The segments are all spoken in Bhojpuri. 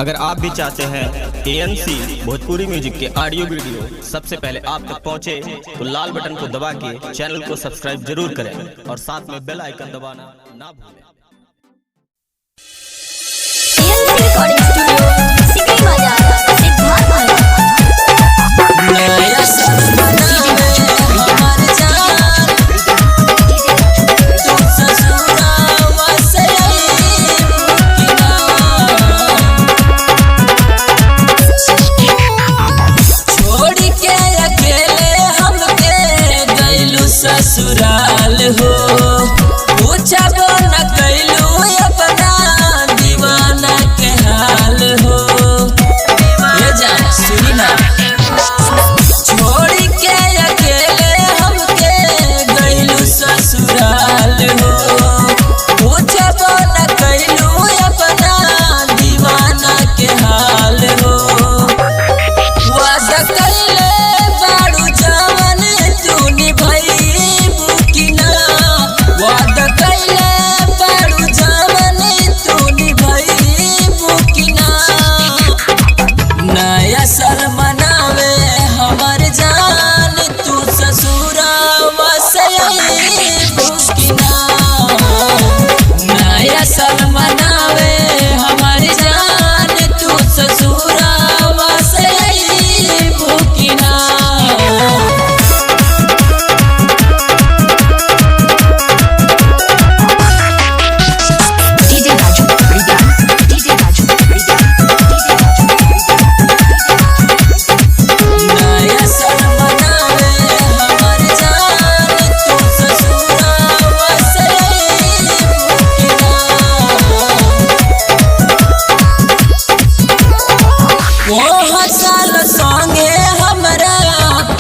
अगर आप भी चाहते हैं ANC भोजपुरी म्यूजिक के ऑडियो वीडियो सबसे पहले आप तक पहुंचे तो लाल बटन को दबा के चैनल को सब्सक्राइब जरूर करें और साथ में बेल आइकन दबाना ना भूलें। ससुराल हो पूछबो न कैलू अपना दीवाना के हाल हो। ये जा सुनी ना छोड़ के अकेले हमके गइलू ससुराल हो पूछबो न कैलू अपना दीवाना के हाल हो। वादा कैले बाड़ू जवन तू निभाई वादा कैले बाड़ू जवन तू निभाईबू कि ना। नया साल मनावे हमर जान तू ससुरावा से आईबू कि ना। नया साल मनावे हमर जान तू ससुरावा से आईबू कि ना।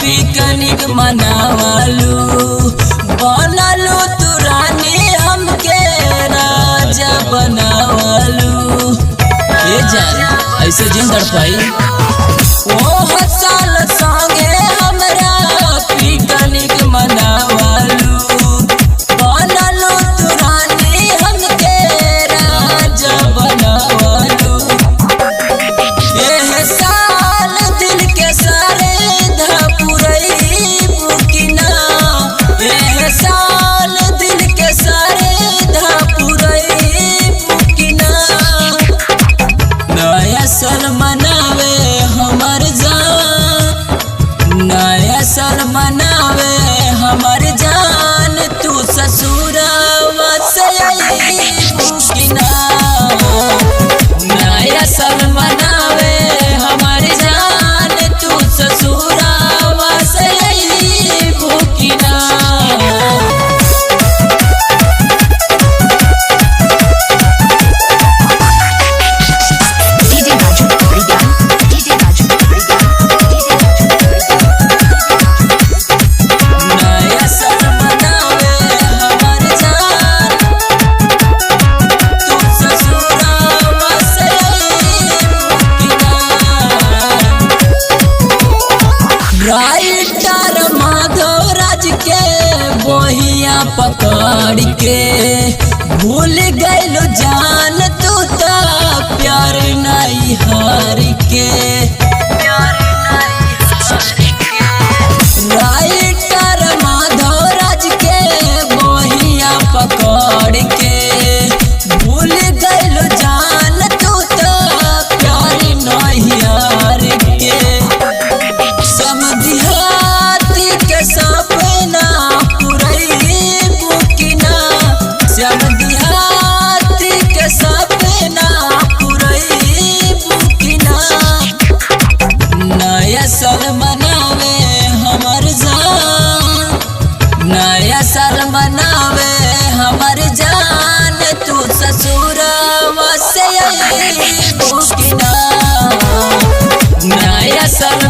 पिकनिक मनावलू बनलू तू रानी हमके राजा बनावलू। ये जान ऐसे जिन तड़पाई ओ साल संगे हमरा पिकनिक मनावलू बनलू तू रानी हमके राजा बनावलू। ये साल दिल के सारे साल दिल के सारे धापुरईबू कि ना। नया साल मनावे हमर जान नया साल मनावे हमर जान तू ससुरावा से आईबू कि ना। नया साल मनावे हमर जान तू ससुरावा से आईबू कि ना। राइटर माधव राज के बहिया पकड़ के भूल गइल जान तू तो प्यार नहीं हार के। राइटर माधव राज के बहिया पकड़ के भूल गइल जान तू तो प्यार नहीं हार के। समझिहाती के सपना पुरईबू कि ना। समझिहाती के सपना पुरईबू कि ना। नया साल मनावे हमर जान नया साल मनावे हमर जान तू ससुरावा से आईबू कि ना। नया साल